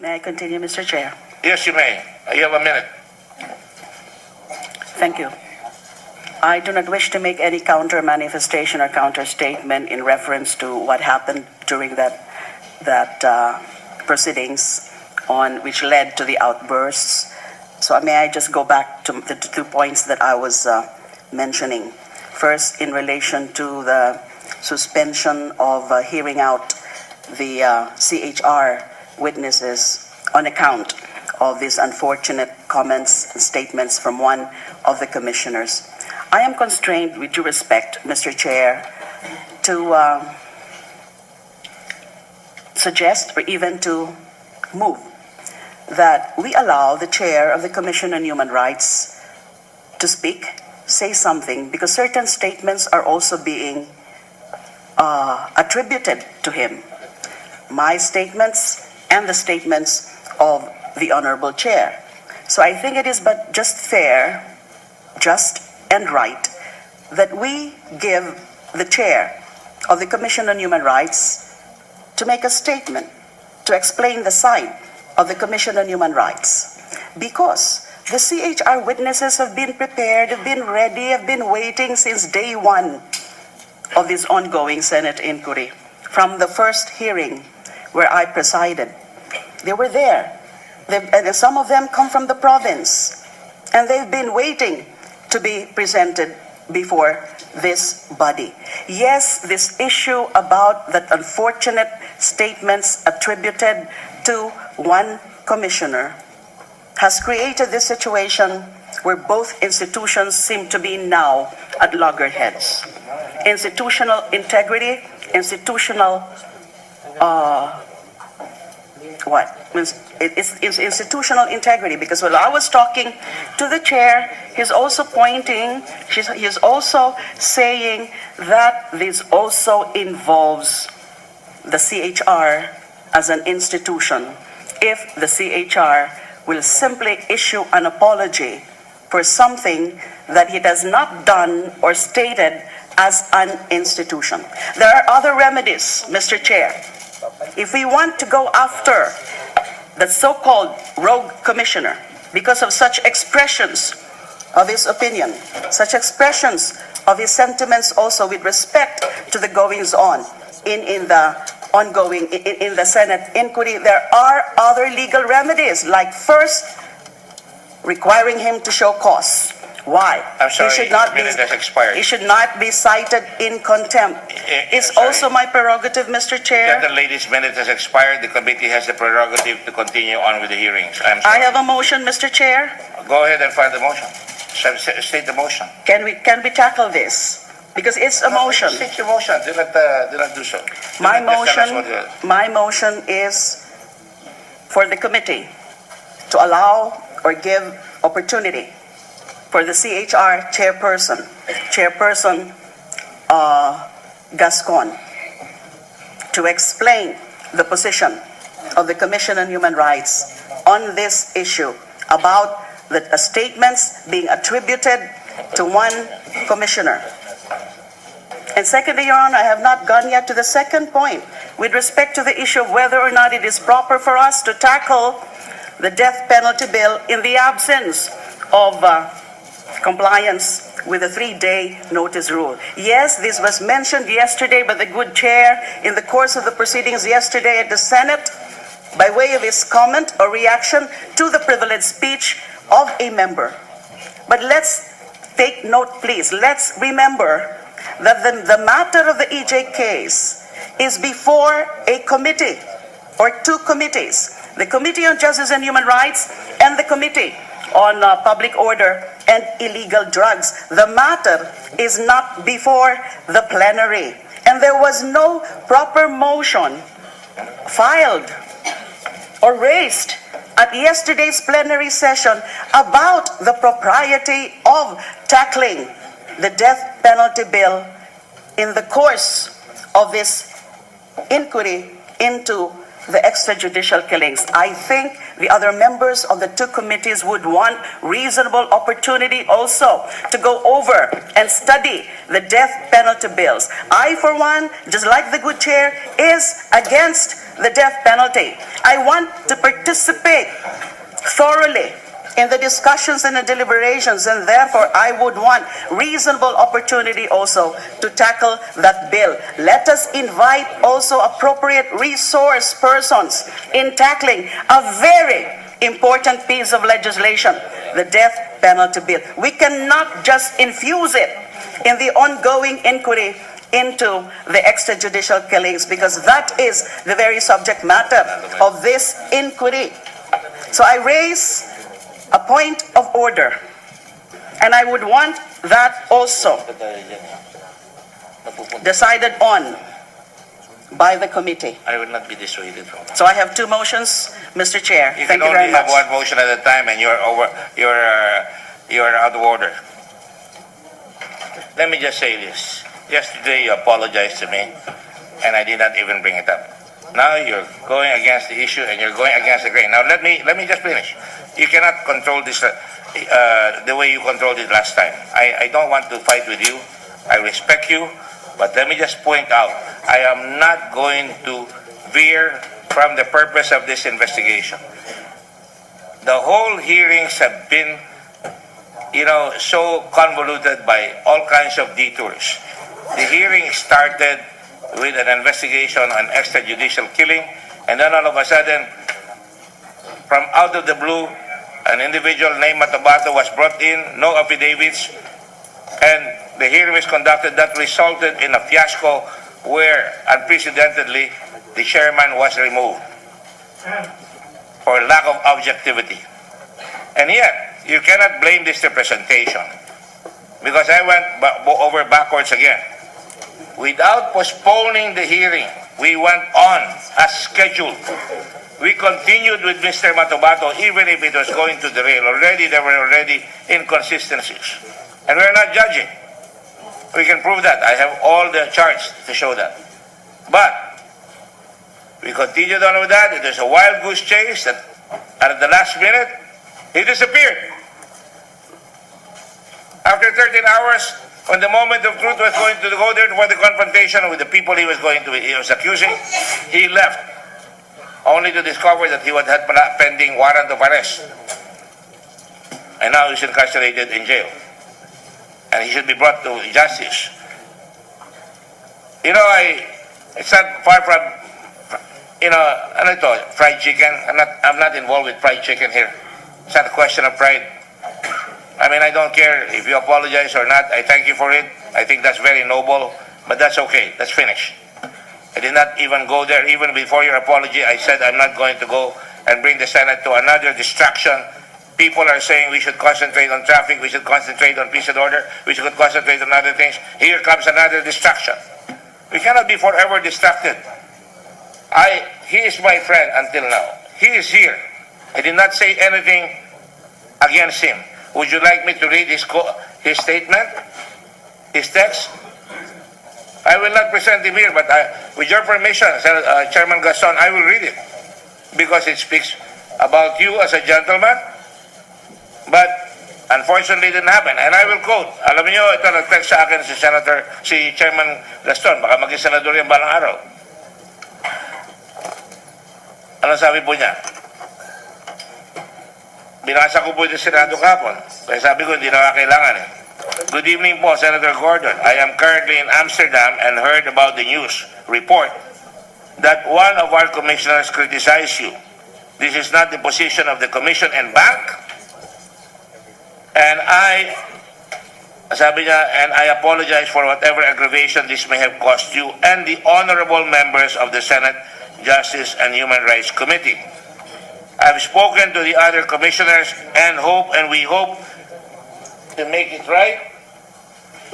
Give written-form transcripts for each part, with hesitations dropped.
May I continue, Mr. Chair? Yes, you may. You have a minute. Thank you. I do not wish to make any counter manifestation or counter statement in reference to what happened during that proceedings on which led to the outbursts. So may I just go back to the 2 points that I was mentioning. First, in relation to the suspension of hearing out the CHR witnesses on account of these unfortunate comments and statements from one of the commissioners. I am constrained, with due respect, Mr. Chair, to suggest or even to move that we allow the chair of the Commission on Human Rights to speak, say something, because certain statements are also being attributed to him. My statements and the statements of the Honorable Chair. So I think it is but just fair, just and right that we give the chair of the Commission on Human Rights to make a statement, to explain the side of the Commission on Human Rights. Because the CHR witnesses have been prepared, have been ready, have been waiting since day one of this ongoing Senate inquiry. From the first hearing where I presided, they were there. And some of them come from the province, and they've been waiting to be presented before this body. Yes, this issue about that unfortunate statements attributed to one commissioner has created this situation where both institutions seem to be now at loggerheads. Institutional integrity, institutional It's institutional integrity, because while I was talking to the chair, he's also pointing, he's also saying that this also involves the CHR as an institution. If the CHR will simply issue an apology for something that it has not done or stated as an institution. There are other remedies, Mr. Chair. If we want to go after the so-called rogue commissioner because of such expressions of his opinion, such expressions of his sentiments also with respect to the goings-on in the ongoing, in the Senate inquiry, there are other legal remedies, like first, requiring him to show cause. Why? I'm sorry, he should not the minute has expired. He should not be cited in contempt. It's also my prerogative, Mr. Chair. The lady's minute has expired. The committee has the prerogative to continue on with the hearings. I'm I sorry. have a motion, Mr. Chair. Go ahead and file the motion. State the motion. Can we tackle this? Because it's a motion. State your motion. Do not do so. My motion is for the committee to allow or give opportunity for the CHR chairperson Gascon, to explain the position of the Commission on Human Rights on this issue about the statements being attributed to one commissioner. And secondly, Your Honor, I have not gone yet to the second point with respect to the issue of whether or not it is proper for us to tackle the death penalty bill in the absence of compliance with the 3-day notice rule. Yes, this was mentioned yesterday by the good chair in the course of the proceedings yesterday at the Senate by way of his comment or reaction to the privileged speech of a member. But let's take note, please. Let's remember that the matter of the EJ case is before a committee or two committees, the Committee on Justice and Human Rights and the Committee on Public Order and Illegal Drugs. The matter is not before the plenary, and there was no proper motion filed or raised at yesterday's plenary session about the propriety of tackling the death penalty bill in the course of this inquiry into the extrajudicial killings. I think the other members of the two committees would want reasonable opportunity also to go over and study the death penalty bills. I, for one, just like the good chair, is against the death penalty. I want to participate thoroughly in the discussions and the deliberations, and therefore I would want reasonable opportunity also to tackle that bill. Let us invite also appropriate resource persons in tackling a very important piece of legislation, the death penalty bill. We cannot just infuse it in the ongoing inquiry into the extrajudicial killings, because that is the very subject matter of this inquiry. So I raise a point of order, and I would want that also decided on by the committee. I will not be dissuaded from that. So I have two motions, Mr. Chair. You Thank can you very only have much. one motion at a time, and you're out of order. Let me just say this. Yesterday you apologized to me, and I did not even bring it up. Now you're going against the issue, and you're going against the grain. Now let me just finish. You cannot control this the way you controlled it last time. I don't want to fight with you. I respect you, but let me just point out, I am not going to veer from the purpose of this investigation. The whole hearings have been, so convoluted by all kinds of detours. The hearing started with an investigation on extrajudicial killing, and then all of a sudden, from out of the blue, an individual named Matabato was brought in, no affidavits, and the hearing was conducted that resulted in a fiasco where, unprecedentedly, the chairman was removed for lack of objectivity. And yet, you cannot blame this representation, because I went over backwards again. Without postponing the hearing, we went on as scheduled. We continued with Mr. Matabato even if it was going to derail. There were already inconsistencies. And we're not judging. We can prove that. I have all the charts to show that. But we continued on with that. It was a wild goose chase that at the last minute, he disappeared. After 13 hours, when the moment of truth was going to go there for the confrontation with the people he was accusing, he left, only to discover that he had pending warrant of arrest. And now he's incarcerated in jail. And he should be brought to justice. It's not far from, fried chicken. I'm not involved with fried chicken here. It's not a question of pride. I don't care if you apologize or not. I thank you for it. I think that's very noble, but that's okay. Let's finish. I did not even go there. Even before your apology, I said I'm not going to go and bring the Senate to another distraction. People are saying we should concentrate on traffic, we should concentrate on peace and order, we should concentrate on other things. Here comes another distraction. We cannot be forever distracted. He is my friend until now. He is here. I did not say anything against him. Would you like me to read his statement, his text? I will not present him here, but with your permission, Chairman Gaston, I will read it because it speaks about you as a gentleman, but unfortunately it didn't happen. And I will quote. Alam niyo, ito nag-text sa akin si Chairman Gaston, baka maging senador yan balang araw. Ano sabi po niya? Binasa ko po yung Senado kahapon. Kaya sabi ko, hindi na kailangan eh. Good evening po, Senator Gordon. I am currently in Amsterdam and heard about the news report that one of our commissioners criticized you. This is not the position of the commission and bank. And I apologize for whatever aggravation this may have caused you and the honorable members of the Senate Justice and Human Rights Committee. I've spoken to the other commissioners and we hope to make it right.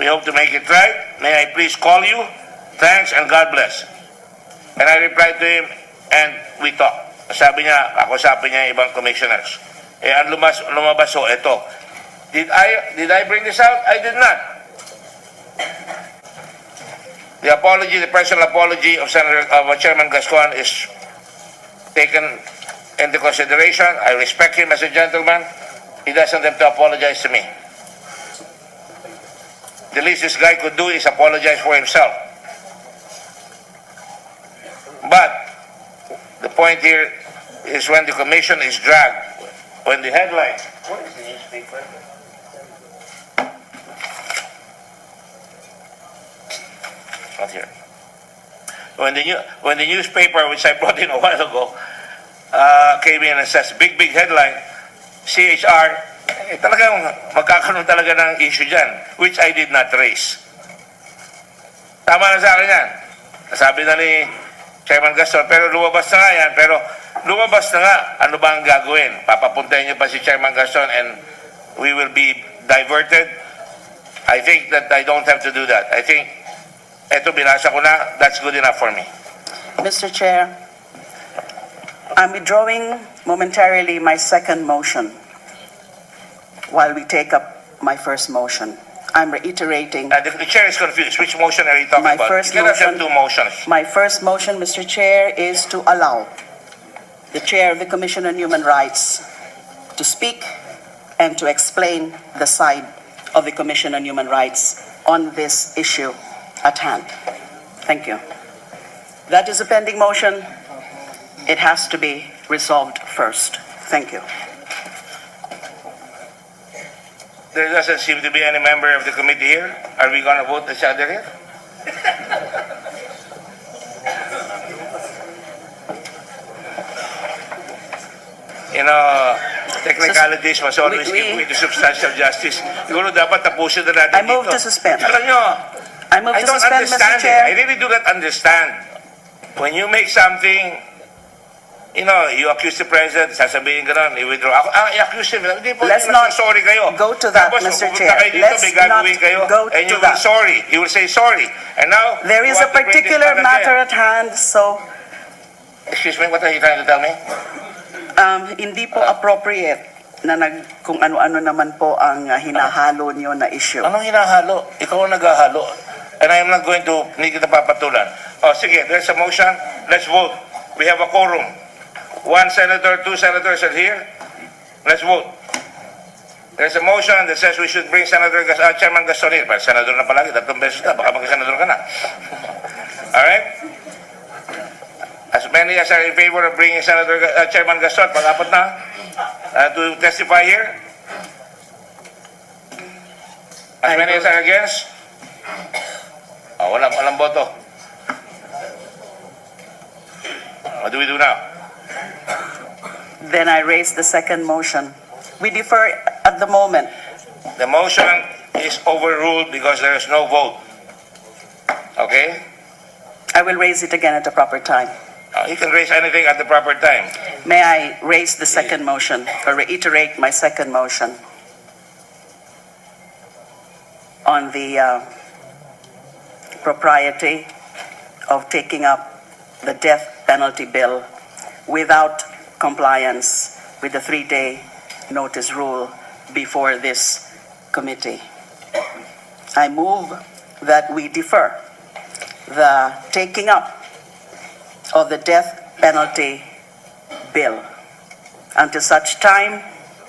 We hope to make it right. May I please call you? Thanks and God bless. And I replied to him and we talked. Sabi niya, kakusapin niya yung ibang commissioners. Ang lumabas ito. Did I bring this out? I did not. The personal apology of Chairman Gascon is taken into consideration. I respect him as a gentleman. He doesn't have to apologize to me. The least this guy could do is apologize for himself. But the point here is when the commission is dragged, when the headline, what is the newspaper? Not here. When the newspaper, which I brought in a while ago, came in and says, big headline, CHR, talagang magkakaroon talaga ng issue dyan, which I did not raise. Tama na sa akin yan. Sabi na ni Chairman Gaston, pero lumabas na nga yan, pero lumabas na nga, ano ba ang gagawin? Papapuntahin niyo pa si Chairman Gaston and we will be diverted? I think that I don't have to do that. I think, eto binasa ko na, that's good enough for me. Mr. Chair, I'm withdrawing momentarily my second motion while we take up my first motion. I'm reiterating The chair is confused. Which motion are you talking my about? first You cannot have motion. two motions. My first motion, Mr. Chair, is to allow the Chair of the Commission on Human Rights to speak and to explain the side of the Commission on Human Rights on this issue at hand. Thank you. That is a pending motion. It has to be resolved first. Thank you. There doesn't seem to be any member of the committee here. Are we going to vote each other here? You know, technicalities must always give way to substantial justice. Siguro dapat tapusin na natin I move dito. to suspend. Alam nyo, I move I to don't suspend, understand Mr. it. Chair. I really do not understand. When you make something, you know, you accuse the president, sasabihin ka nun, i-withdraw. I-accuse him. Hindi po, Let's not sorry kayo. go to that, Tapos, Mr. pupunta Chair. kayo dito, Let's may gagawin not kayo, go and you to will that. sorry. You will say sorry. And now, There is you a want to bring this particular back matter again. at hand, so Excuse me, what are you trying to tell me? hindi po appropriate na kung ano-ano naman po ang hinahalo niyo na issue. Anong hinahalo? Ikaw ang naghahalo. And I am not going to, hindi kita papatulan. Oh, sige, there's a motion. Let's vote. We have a quorum. One senator, two senators are here. Let's vote. There's a motion that says we should bring Chairman Gaston here. Pero senador na palagi, 3 beses ka, baka magka-senador ka na. Alright? As many as are in favor of bringing Chairman Gaston, pag-apat na, to testify here. As many as are against? Oh, walang boto. What do we do now? Then I raise the second motion. We defer at the moment. The motion is overruled because there is no vote. Okay? I will raise it again at the proper time. You can raise anything at the proper time. May I raise the second motion or reiterate my second motion on the propriety of taking up the death penalty bill without compliance with the 3-day notice rule before this committee. I move that we defer the taking up of the death penalty bill until such time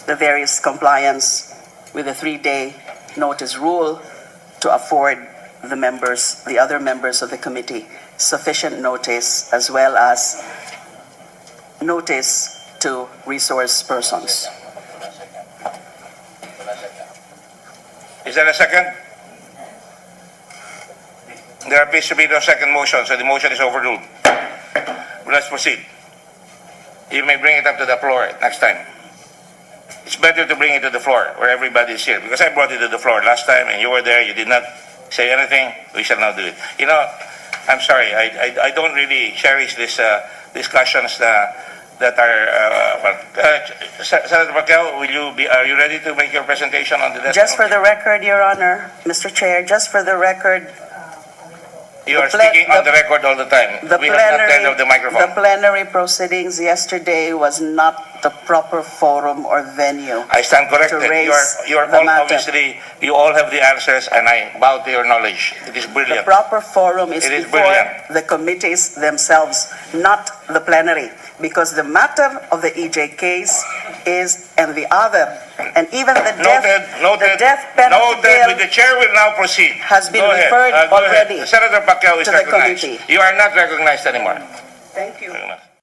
there is compliance with the 3-day notice rule to afford the other members of the committee sufficient notice as well as notice to resource persons. Is there a second? There appears to be no second motion, so the motion is overruled. Let's proceed. You may bring it up to the floor next time. It's better to bring it to the floor where everybody is here, because I brought it to the floor last time and you were there, you did not say anything. We shall now do it. You know, I'm sorry, I don't really cherish these discussions that are, Senator Patel, are you ready to make your presentation on the death Just for penalty? the record, Your Honor, Mr. Chair, just for the record, You are speaking on the record all the time. We have not turned off the microphone. the plenary proceedings yesterday was not the proper forum or venue. I stand corrected. To raise You are the all matter. obviously, you all have the answers, and I bow to your knowledge. It is The brilliant. proper forum is It is before brilliant. the committees themselves, not the plenary. because the matter of the EJ case is, and the other, and even the Noted. death penalty Noted. bill The chair will now proceed. has been Go ahead. referred Go ahead. already Senator Pacquiao is to the recognized. committee. You are not recognized anymore. Thank you. Very much.